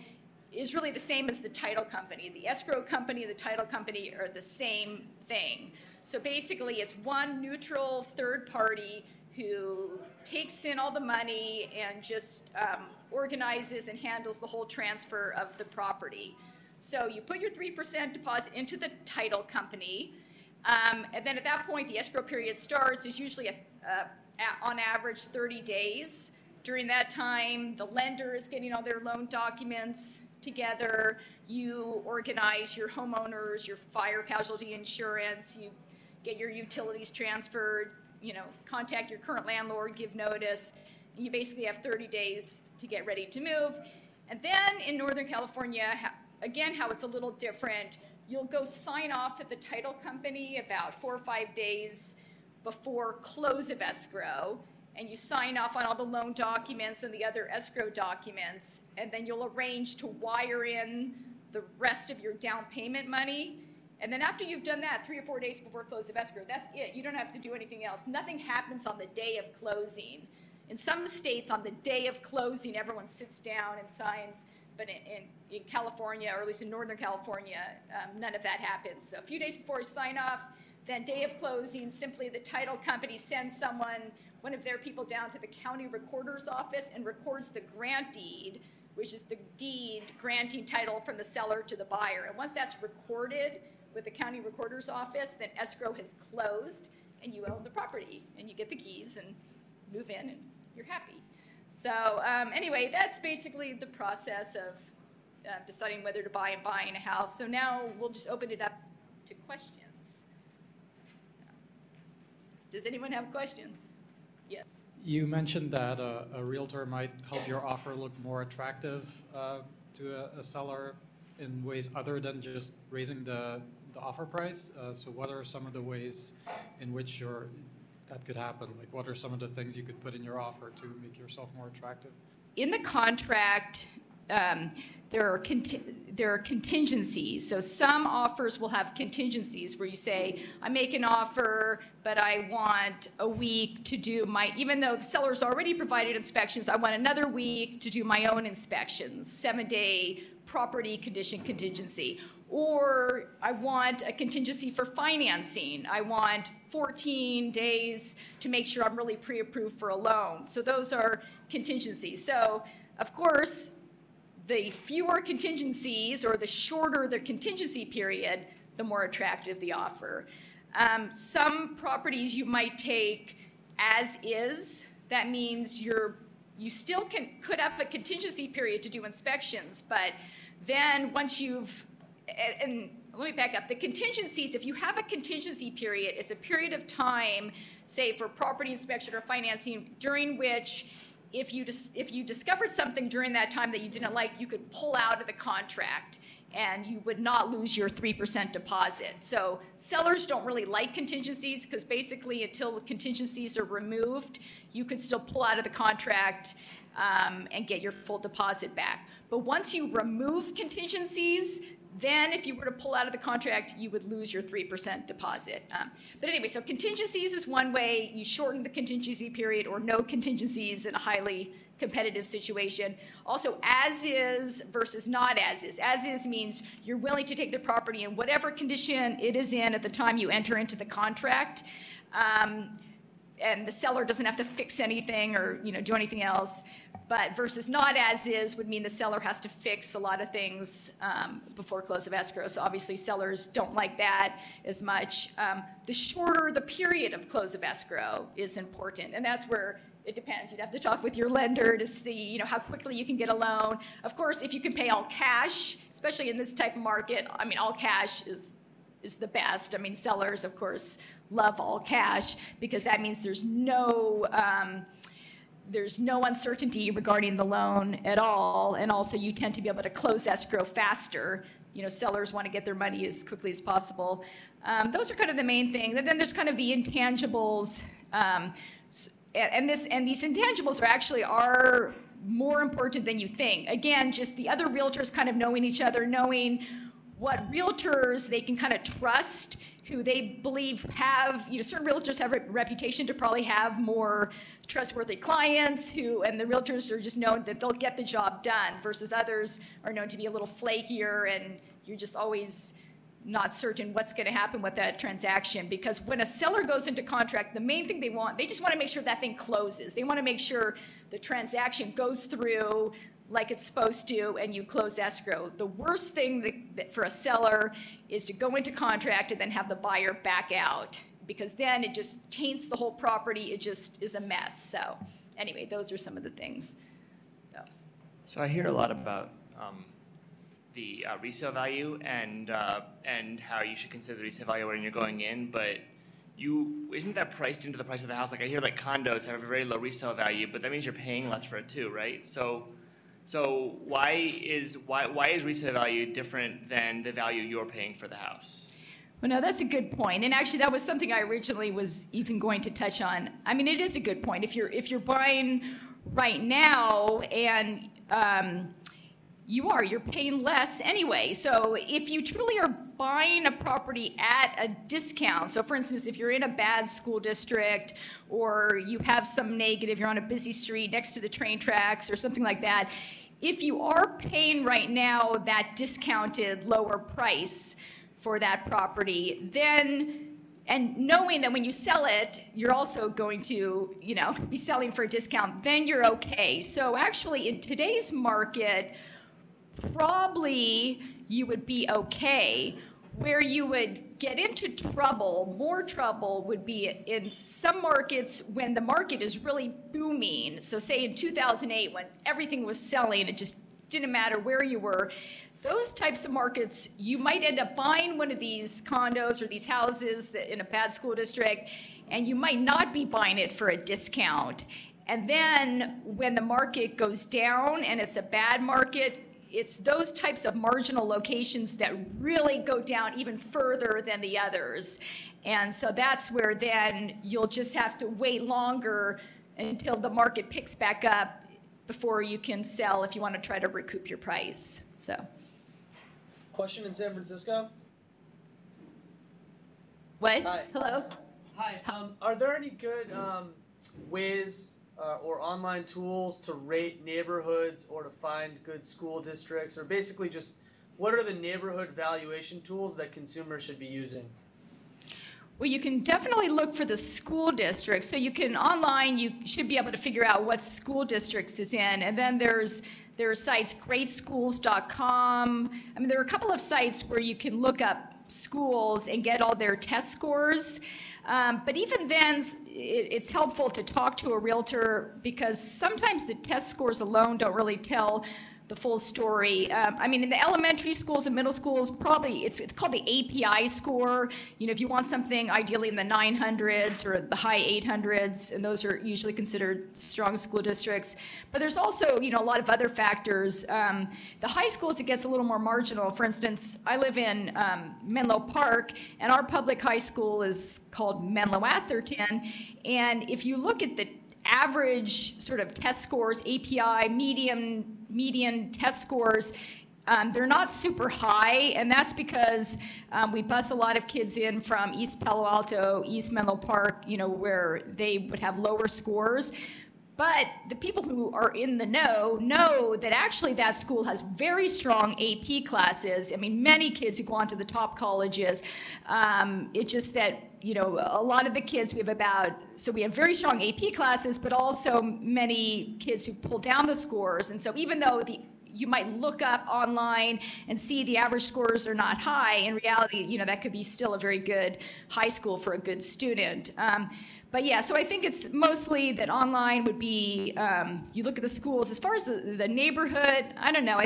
is really the same as the title company. The escrow company and the title company are the same thing. So basically it's one neutral third party who takes in all the money and just organizes and handles the whole transfer of the property. So you put your 3% deposit into the title company, and then at that point the escrow period starts. Is usually on average 30 days. During that time, the lender is getting all their loan documents together. You organize your homeowners, your fire casualty insurance, you get your utilities transferred, contact your current landlord, give notice. You basically have 30 days to get ready to move. And then in Northern California, again, how it's a little different, you'll go sign off at the title company about 4 or 5 days before close of escrow, and you sign off on all the loan documents and the other escrow documents, and then you'll arrange to wire in the rest of your down payment money. And then after you've done that, 3 or 4 days before close of escrow, that's it. You don't have to do anything else. Nothing happens on the day of closing. In some states, on the day of closing, everyone sits down and signs. But in California, or at least in Northern California, none of that happens. So a few days before you sign off, then day of closing, simply the title company sends one of their people down to the county recorder's office and records the grant deed, which is the deed granting title from the seller to the buyer. And once that's recorded with the county recorder's office, then escrow has closed and you own the property and you get the keys and move in and you're happy. So anyway, that's basically the process of deciding whether to buy and buying a house. So now we'll just open it up to questions. Does anyone have a question? Yes. You mentioned that a realtor might help your offer look more attractive to a seller in ways other than just raising the offer price. So what are some of the ways in which that could happen? Like, what are some of the things you could put in your offer to make yourself more attractive? In the contract, there are contingencies. So some offers will have contingencies where you say, I make an offer, but I want a week to do even though the seller's already provided inspections, I want another week to do my own inspections, 7-day property condition contingency. Or I want a contingency for financing. I want 14 days to make sure I'm really pre-approved for a loan. So those are contingencies. So, of course, the fewer contingencies or the shorter the contingency period, the more attractive the offer. Some properties you might take as is. That means you still could have a contingency period to do inspections, but then once and let me back up. The contingencies, if you have a contingency period, it's a period of time, say for property inspection or financing, during which if you discovered something during that time that you didn't like, you could pull out of the contract and you would not lose your 3% deposit. So sellers don't really like contingencies because basically until the contingencies are removed, you could still pull out of the contract and get your full deposit back. But once you remove contingencies, Then if you were to pull out of the contract, you would lose your 3% deposit. But anyway, so contingencies is one way. You shorten the contingency period or no contingencies in a highly competitive situation. Also, as is versus not as is. As is means you're willing to take the property in whatever condition it is in at the time you enter into the contract. And the seller doesn't have to fix anything or do anything else. But versus not as is would mean the seller has to fix a lot of things before close of escrow. So obviously sellers don't like that as much. The shorter the period of close of escrow is important, and that's where it depends. You'd have to talk with your lender to see how quickly you can get a loan. Of course, if you can pay all cash, especially in this type of market, I mean all cash is the best. I mean sellers, of course, love all cash because that means there's no uncertainty regarding the loan at all, and also you tend to be able to close escrow faster. Sellers want to get their money as quickly as possible. Those are kind of the main things. And then there's kind of the intangibles, and these intangibles are more important than you think. Again, just the other realtors kind of knowing each other, knowing what realtors they can kind of trust, who they believe have, certain realtors have a reputation to probably have more trustworthy clients and the realtors are just known that they'll get the job done versus others are known to be a little flakier and you're just always not certain what's going to happen with that transaction. Because when a seller goes into contract, the main thing they just want to make sure that thing closes. They want to make sure the transaction goes through like it's supposed to, and you close escrow. The worst thing that for a seller is to go into contract and then have the buyer back out, because then it just taints the whole property. It just is a mess. So anyway, those are some of the things. So I hear a lot about the resale value and how you should consider the resale value when you're going in, but isn't that priced into the price of the house? Like I hear like condos have a very low resale value, but that means you're paying less for it too, right? So why is resale value different than the value you're paying for the house? Well, no, that's a good point. And actually, that was something I originally was even going to touch on. I mean, it is a good point. If you're buying right now and you're paying less anyway. So if you truly are buying a property at a discount, so for instance, if you're in a bad school district or you have some negative, you're on a busy street next to the train tracks or something like that, if you are paying right now that discounted lower price for that property, then, and knowing that when you sell it, you're also going to, be selling for a discount, then you're okay. So actually in today's market, probably you would be okay. Where you would get into trouble, more trouble, would be in some markets when the market is really booming. So say in 2008 when everything was selling, it just didn't matter where you were. Those types of markets, you might end up buying one of these condos or these houses in a bad school district, and you might not be buying it for a discount. And then when the market goes down and it's a bad market, it's those types of marginal locations that really go down even further than the others. And so that's where then you'll just have to wait longer until the market picks back up before you can sell if you want to try to recoup your price. So. Question in San Francisco? What? Hi. Hello? Hi. Are there any good ways or online tools to rate neighborhoods or to find good school districts, or basically just what are the neighborhood valuation tools that consumers should be using? Well, you can definitely look for the school district. So you can online, you should be able to figure out what school districts is in. And then there are sites, greatschools.com. I mean, there are a couple of sites where you can look up schools and get all their test scores. But even then, it's helpful to talk to a realtor because sometimes the test scores alone don't really tell the full story. I mean, in the elementary schools and middle schools, probably it's called the API score. If you want something ideally in the 900s or the high 800s, and those are usually considered strong school districts. But there's also, a lot of other factors. The high schools, it gets a little more marginal. For instance, I live in Menlo Park, and our public high school is called Menlo Atherton. And if you look at the average sort of test scores, API, median test scores, They're not super high, and that's because we bus a lot of kids in from East Palo Alto, East Menlo Park, where they would have lower scores. But the people who are in the know that actually that school has very strong AP classes. I mean, many kids who go on to the top colleges. It's just that, a lot of the kids we have very strong AP classes, but also many kids who pull down the scores. And so even though you might look up online and see the average scores are not high, in reality, that could be still a very good high school for a good student. But yeah, so I think it's mostly that online would be, you look at the schools. As far as the neighborhood, I don't know.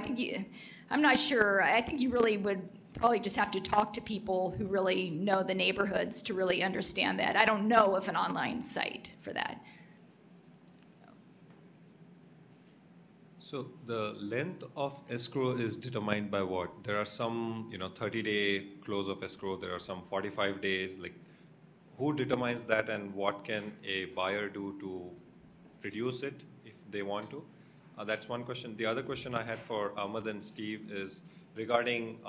I'm not sure. I think you really would probably just have to talk to people who really know the neighborhoods to really understand that. I don't know of an online site for that. So the length of escrow is determined by what? There are some, 30-day close of escrow. There are some 45 days. Like, who determines that, and what can a buyer do to reduce it if they want to? That's one question. The other question I had for Ahmad and Steve is regarding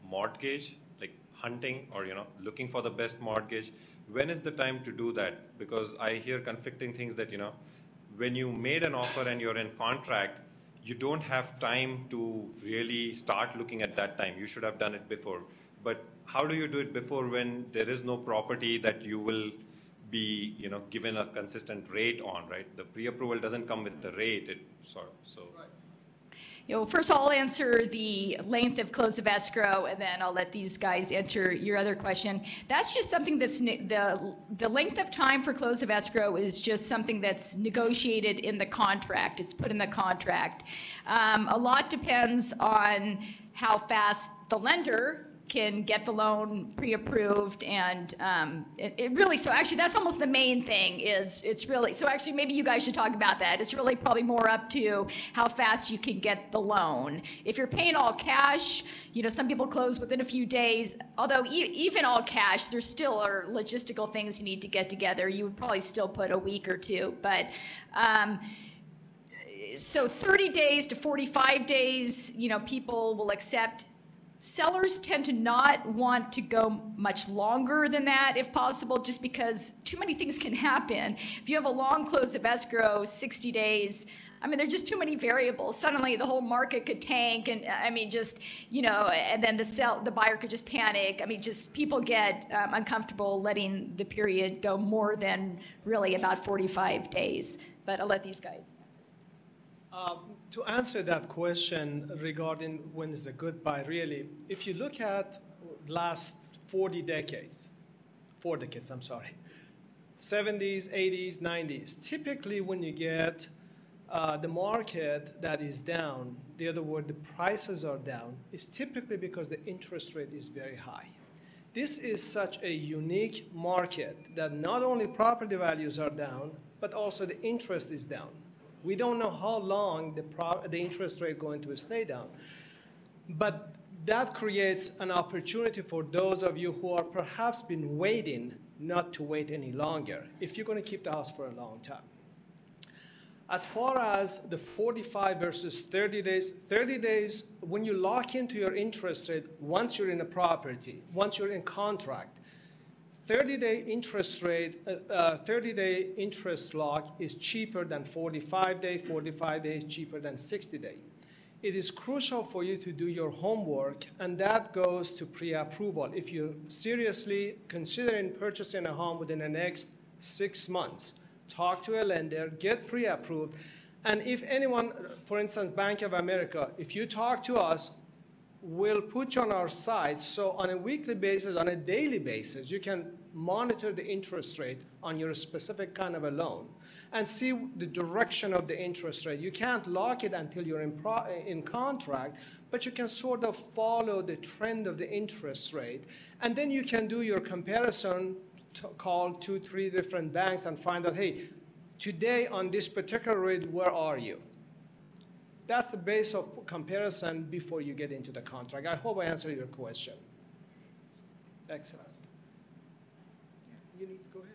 mortgage, like hunting or looking for the best mortgage. When is the time to do that? Because I hear conflicting things that when you made an offer and you're in contract, you don't have time to really start looking at that time. You should have done it before. But how do you do it before when there is no property that you will be, given a consistent rate on, right? The pre-approval doesn't come with the rate. Right. First I'll answer the length of close of escrow, and then I'll let these guys answer your other question. That's just something that's the length of time for close of escrow is just something that's negotiated in the contract. It's put in the contract. A lot depends on how fast the lender can get the loan pre-approved, and it really, so actually that's almost the main thing it's really, so actually maybe you guys should talk about that. It's really probably more up to how fast you can get the loan. If you're paying all cash, some people close within a few days, although even all cash, there still are logistical things you need to get together. You would probably still put a week or two, but so 30 days to 45 days, people will accept. Sellers tend to not want to go much longer than that if possible, just because too many things can happen. If you have a long close of escrow, 60 days, there's just too many variables. Suddenly the whole market could tank, and and then the buyer could just panic. Just people get uncomfortable letting the period go more than really about 45 days. But I'll let these guys. To answer that question regarding when is a good buy, really, if you look at last 4 decades, 70s, 80s, 90s, typically when you get the market that is down, the other word, the prices are down, is typically because the interest rate is very high. This is such a unique market that not only property values are down, but also the interest is down. We don't know how long the interest rate is going to stay down. But that creates an opportunity for those of you who are perhaps been waiting not to wait any longer if you're going to keep the house for a long time. As far as the 45 versus 30 days, when you lock into your interest rate, once you're in a property, once you're in contract, 30-day interest rate, 30-day interest lock is cheaper than 45-day, 45-day cheaper than 60-day. It is crucial for you to do your homework, and that goes to pre-approval. If you're seriously considering purchasing a home within the next 6 months, talk to a lender, get pre-approved, and if anyone, for instance, Bank of America, if you talk to us, we'll put you on our site, so on a weekly basis, on a daily basis, you can monitor the interest rate on your specific kind of a loan and see the direction of the interest rate. You can't lock it until you're in contract, but you can sort of follow the trend of the interest rate, and then you can do your comparison, call 2-3 different banks and find out, hey, today on this particular rate, where are you? That's the base of comparison before you get into the contract. I hope I answered your question. Excellent. You need to go ahead.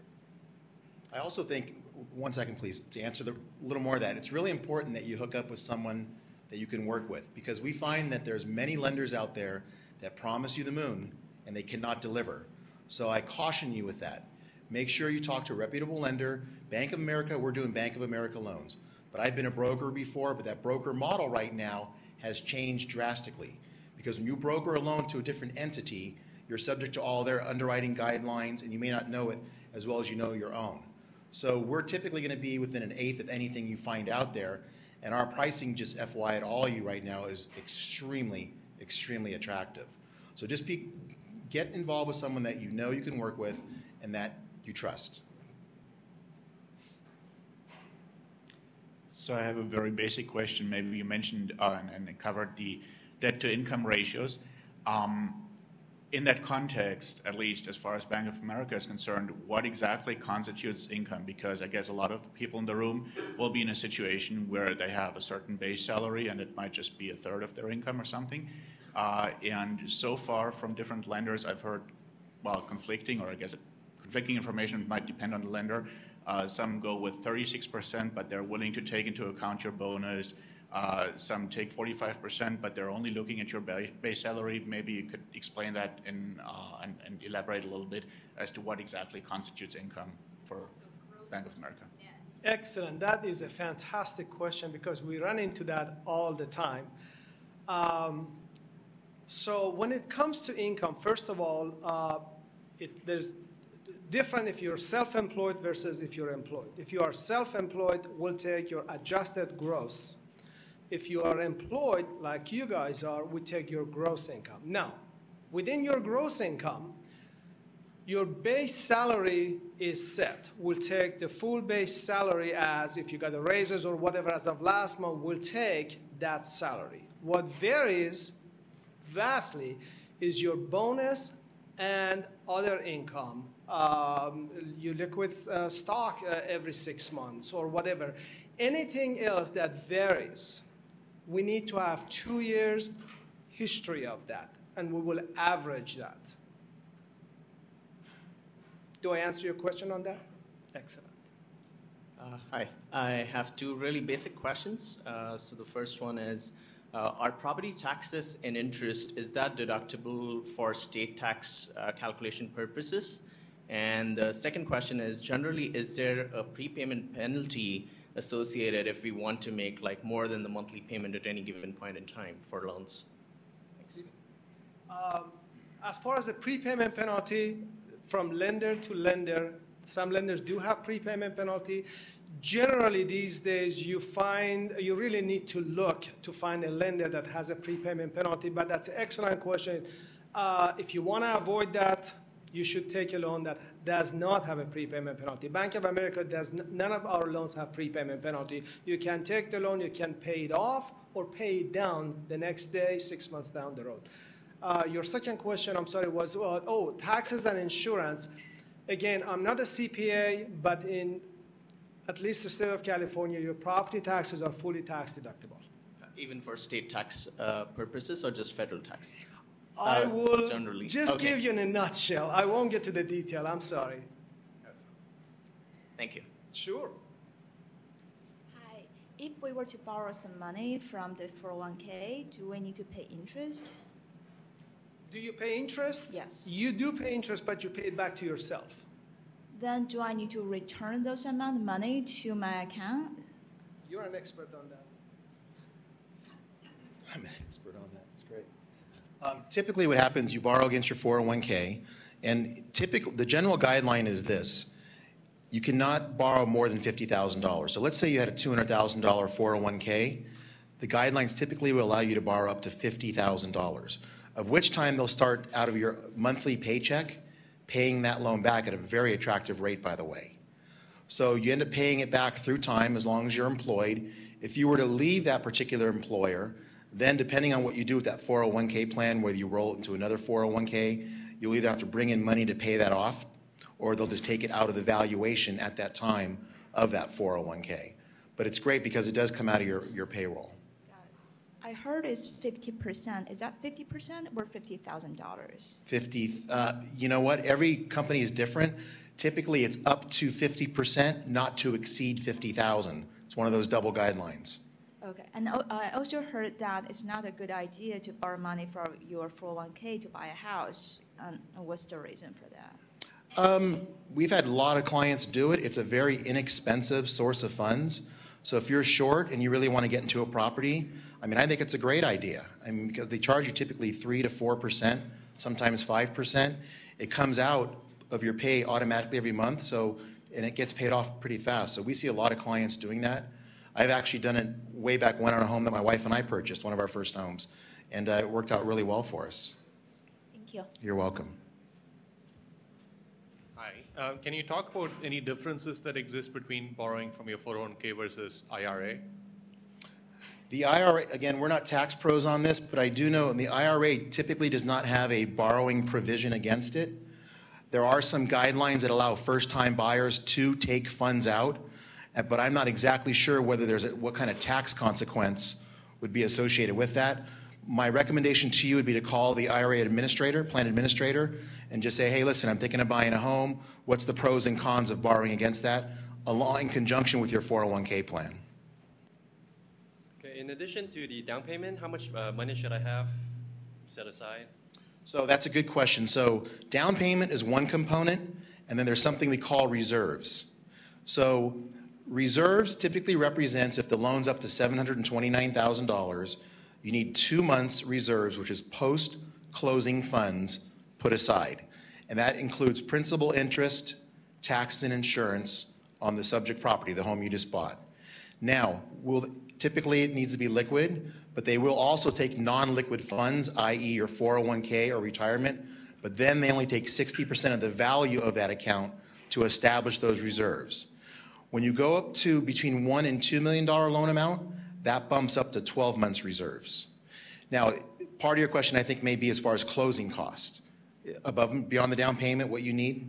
I also think, 1 second please, to answer a little more of that, it's really important that you hook up with someone that you can work with, because we find that there's many lenders out there that promise you the moon and they cannot deliver. So I caution you with that. Make sure you talk to a reputable lender. Bank of America, we're doing Bank of America loans. But I've been a broker before, but that broker model right now has changed drastically. Because when you broker a loan to a different entity, you're subject to all their underwriting guidelines, and you may not know it as well as you know your own. So we're typically going to be within an eighth of anything you find out there, and our pricing, just FYI at all you right now, is extremely, extremely attractive. So just get involved with someone that you know you can work with and that you trust. So I have a very basic question. Maybe you mentioned and it covered the debt-to-income ratios. In that context, at least as far as Bank of America is concerned, what exactly constitutes income? Because I guess a lot of the people in the room will be in a situation where they have a certain base salary and it might just be a third of their income or something. And so far from different lenders, I've heard, well, conflicting, or I guess conflicting information might depend on the lender. Some go with 36%, but they're willing to take into account your bonus. Some take 45%, but they're only looking at your base salary. Maybe you could explain that and elaborate a little bit as to what exactly constitutes income for Bank of America. Excellent. That is a fantastic question because we run into that all the time. So when it comes to income, first of all, there's different if you're self-employed versus if you're employed. If you are self-employed, we'll take your adjusted gross. If you are employed, like you guys are, we take your gross income. Now, within your gross income, your base salary is set. We'll take the full base salary as if you got the raises or whatever as of last month, we'll take that salary. What varies vastly is your bonus and other income. You liquid stock every 6 months or whatever. Anything else that varies, we need to have 2 years history of that, and we will average that. Do I answer your question on that? Excellent. Hi, I have two really basic questions. So the first one is, are property taxes and interest, is that deductible for state tax calculation purposes? And the second question is, generally, is there a prepayment penalty associated if we want to make like more than the monthly payment at any given point in time for loans? As far as the prepayment penalty, from lender to lender, some lenders do have prepayment penalty. Generally these days you really need to look to find a lender that has a prepayment penalty, but that's an excellent question. If you want to avoid that, you should take a loan that does not have a prepayment penalty. Bank of America none of our loans have prepayment penalty. You can take the loan, you can pay it off or pay it down the next day, 6 months down the road. Your second question, I'm sorry, was, taxes and insurance. Again, I'm not a CPA, but in at least the state of California, your property taxes are fully tax deductible. Even for state tax purposes or just federal tax? I will generally just give you in a nutshell. I won't get to the detail. I'm sorry. Thank you. Sure. Hi. If we were to borrow some money from the 401k, do we need to pay interest? Do you pay interest? Yes. You do pay interest, but you pay it back to yourself. Then do I need to return those amount of money to my account? You're an expert on that. I'm an expert on that. That's great. Typically what happens, you borrow against your 401k, and the general guideline is this. You cannot borrow more than $50,000. So let's say you had a $200,000 401k. The guidelines typically will allow you to borrow up to $50,000, of which time they'll start out of your monthly paycheck paying that loan back at a very attractive rate, by the way. So you end up paying it back through time as long as you're employed. If you were to leave that particular employer, then depending on what you do with that 401k plan, whether you roll it into another 401k, you'll either have to bring in money to pay that off, or they'll just take it out of the valuation at that time of that 401k. But it's great because it does come out of your payroll. I heard it's 50%. Is that 50% or $50,000? 50. You know what? Every company is different. Typically, it's up to 50%, not to exceed 50,000. It's one of those double guidelines. Okay, and I also heard that it's not a good idea to borrow money from your 401k to buy a house. What's the reason for that? We've had a lot of clients do it. It's a very inexpensive source of funds. So if you're short and you really want to get into a property, I mean, I think it's a great idea. I mean, because they charge you typically 3 to 4%, sometimes 5%. It comes out of your pay automatically every month, and it gets paid off pretty fast. So we see a lot of clients doing that. I've actually done it way back when on a home that my wife and I purchased, one of our first homes, and it worked out really well for us. Thank you. You're welcome. Hi. Can you talk about any differences that exist between borrowing from your 401k versus IRA? The IRA, again, we're not tax pros on this, but I do know the IRA typically does not have a borrowing provision against it. There are some guidelines that allow first-time buyers to take funds out, but I'm not exactly sure whether what kind of tax consequence would be associated with that. My recommendation to you would be to call the IRA administrator, plan administrator, and just say, hey, listen, I'm thinking of buying a home. What's the pros and cons of borrowing against that, along in conjunction with your 401k plan? Okay, in addition to the down payment, how much money should I have set aside? So that's a good question. So down payment is one component, and then there's something we call reserves. So reserves typically represents if the loan's up to $729,000, you need 2 months reserves, which is post-closing funds put aside. And that includes principal, interest, taxes, and insurance on the subject property, the home you just bought. Now, typically it needs to be liquid, but they will also take non-liquid funds, i.e. your 401k or retirement, but then they only take 60% of the value of that account to establish those reserves. When you go up to between $1 and $2 million loan amount, that bumps up to 12 months reserves. Now, part of your question I think may be as far as closing cost. Above and beyond the down payment, what you need?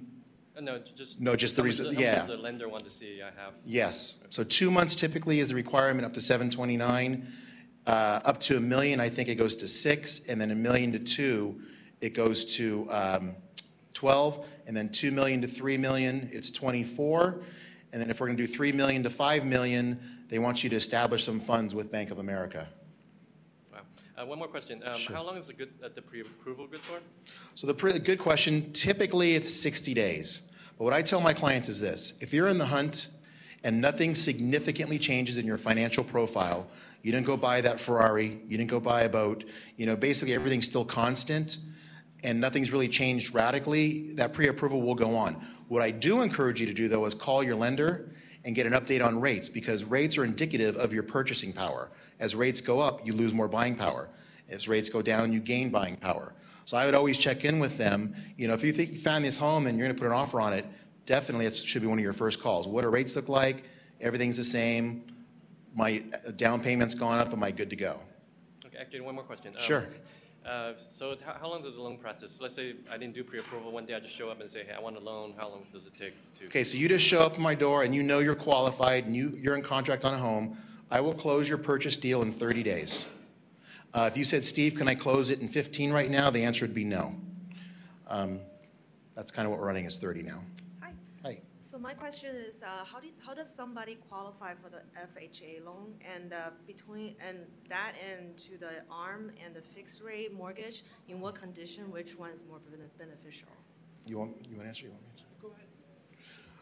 No, just the reserve. Yeah. How much does the lender want to see I have? Yes. So 2 months typically is the requirement up to 729. Up to $1 million, I think it goes to 6, and then $1 million to 2, it goes to 12, and then $2 million to 3 million, it's 24, and then if we're going to do 3 million to 5 million, they want you to establish some funds with Bank of America. Wow. One more question. Sure. How long is the pre-approval good for? So good question. Typically, it's 60 days. But what I tell my clients is this: if you're in the hunt and nothing significantly changes in your financial profile, you didn't go buy that Ferrari, you didn't go buy a boat, basically everything's still constant and nothing's really changed radically, that pre-approval will go on. What I do encourage you to do, though, is call your lender and get an update on rates, because rates are indicative of your purchasing power. As rates go up, you lose more buying power. As rates go down, you gain buying power. So I would always check in with them. If you think you found this home and you're going to put an offer on it, definitely it should be one of your first calls. What do rates look like? Everything's the same. My down payment's gone up. Am I good to go? Okay, actually, one more question. Sure. So how long does the loan process? Let's say I didn't do pre-approval. One day I just show up and say, hey, I want a loan. How long does it take to? Okay, so you just show up at my door and you're qualified and you're in contract on a home. I will close your purchase deal in 30 days. If you said, Steve, can I close it in 15 right now? The answer would be no. That's kind of what we're running is 30 now. Hi. Hi. So my question is, how does somebody qualify for the FHA loan, and between that and to the ARM and the fixed rate mortgage, in what condition, which one is more beneficial? You want to answer? You want me to? Go ahead.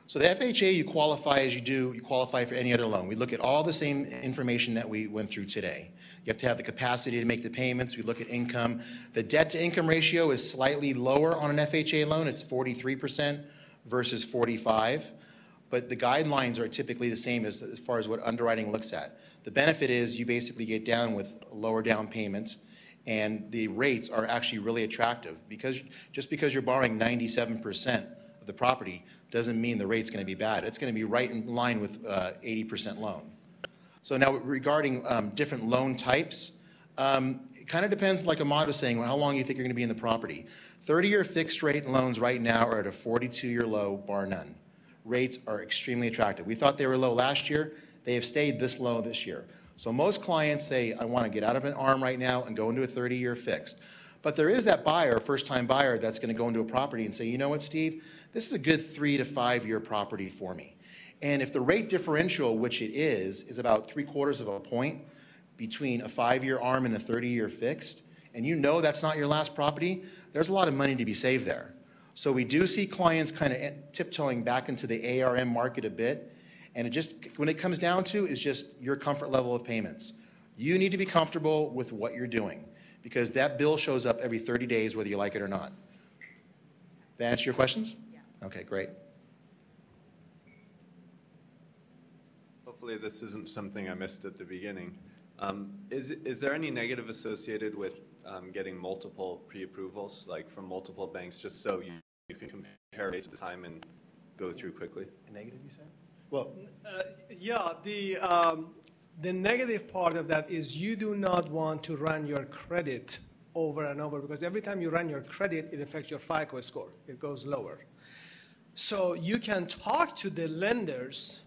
So the FHA, you qualify as you qualify for any other loan. We look at all the same information that we went through today. You have to have the capacity to make the payments. We look at income. The debt to income ratio is slightly lower on an FHA loan. It's 43% versus 45%. But the guidelines are typically the same as far as what underwriting looks at. The benefit is you basically get down with lower down payments, and the rates are actually really attractive, because just because you're borrowing 97% of the property doesn't mean the rate's going to be bad. It's going to be right in line with 80% loan. So now regarding different loan types, it kind of depends, like Ahmad was saying, how long you think you're going to be in the property. 30-year fixed rate loans right now are at a 42-year low, bar none. Rates are extremely attractive. We thought they were low last year. They have stayed this low this year. So most clients say, I want to get out of an ARM right now and go into a 30-year fixed. But there is that buyer, first-time buyer, that's going to go into a property and say, you know what, Steve, this is a good 3 to 5 year property for me. And if the rate differential, which it is about 3/4 of a point between a 5-year ARM and a 30-year fixed, and you know that's not your last property, there's a lot of money to be saved there. So we do see clients kind of tiptoeing back into the ARM market a bit, and it just, when it comes down to, is just your comfort level of payments. You need to be comfortable with what you're doing, because that bill shows up every 30 days whether you like it or not. That answer your questions? Yeah. Okay, great. Hopefully this isn't something I missed at the beginning. Is there any negative associated with getting multiple pre-approvals, like from multiple banks, just so you can compare rates at the time and go through quickly? A negative, you said? Well, yeah, the negative part of that is you do not want to run your credit over and over, because every time you run your credit, it affects your FICO score. It goes lower. So you can talk to the lenders,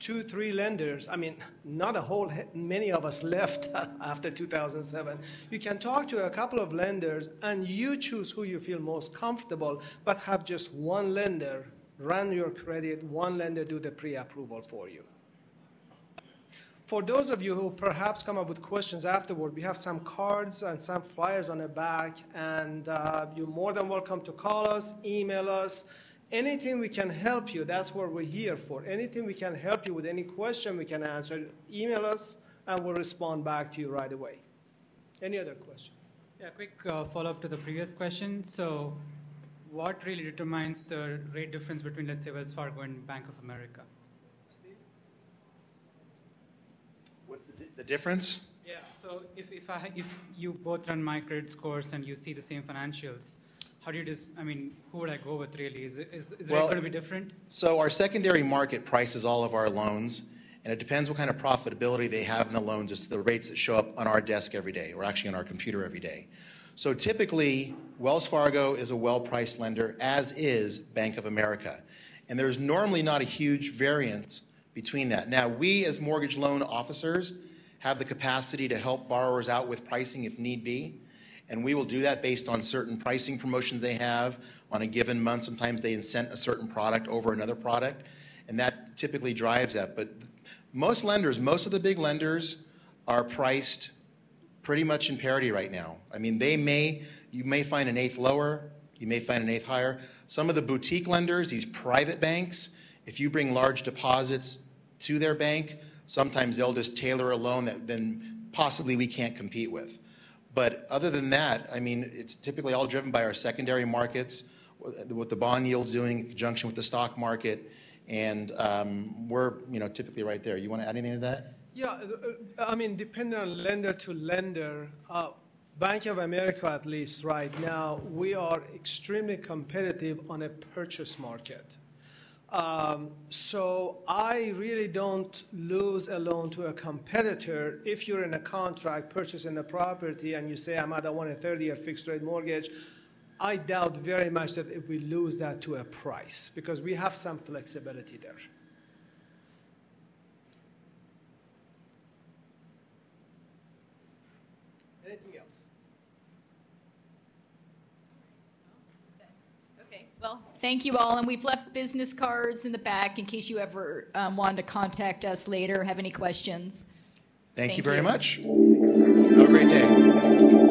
2, 3 lenders. I mean, not a whole, many of us left after 2007. You can talk to a couple of lenders and you choose who you feel most comfortable, but have just one lender run your credit, one lender do the pre-approval for you. For those of you who perhaps come up with questions afterward, we have some cards and some flyers on the back, and you're more than welcome to call us, email us. Anything we can help you, that's what we're here for. Anything we can help you with, any question we can answer, email us, and we'll respond back to you right away. Any other question? Yeah, quick follow-up to the previous question. So what really determines the rate difference between, let's say, Wells Fargo and Bank of America? What's the difference? Yeah, so if you both run my credit scores and you see the same financials, how do you who would I go with really? Is it going to be different? So our secondary market prices all of our loans, and it depends what kind of profitability they have in the loans as to the rates that show up on our desk every day, or actually on our computer every day. So typically, Wells Fargo is a well-priced lender, as is Bank of America. And there's normally not a huge variance between that. Now, we as mortgage loan officers have the capacity to help borrowers out with pricing if need be. And we will do that based on certain pricing promotions they have on a given month. Sometimes they incent a certain product over another product, and that typically drives that. But most lenders, most of the big lenders are priced pretty much in parity right now. I mean, you may find an eighth lower, you may find an eighth higher. Some of the boutique lenders, these private banks, if you bring large deposits to their bank, sometimes they'll just tailor a loan that then possibly we can't compete with. But other than that, I mean, it's typically all driven by our secondary markets, what the bond yield's doing in conjunction with the stock market, and we're typically right there. You want to add anything to that? Yeah, I mean, depending on lender to lender, Bank of America at least right now, we are extremely competitive on a purchase market. So I really don't lose a loan to a competitor. If you're in a contract purchasing a property and you say, Ahmad, I want a 30-year fixed rate mortgage, I doubt very much that if we lose that to a price, because we have some flexibility there. Anything else? Well, thank you all, and we've left business cards in the back in case you ever want to contact us later, have any questions. Thank you very much. Have a great day.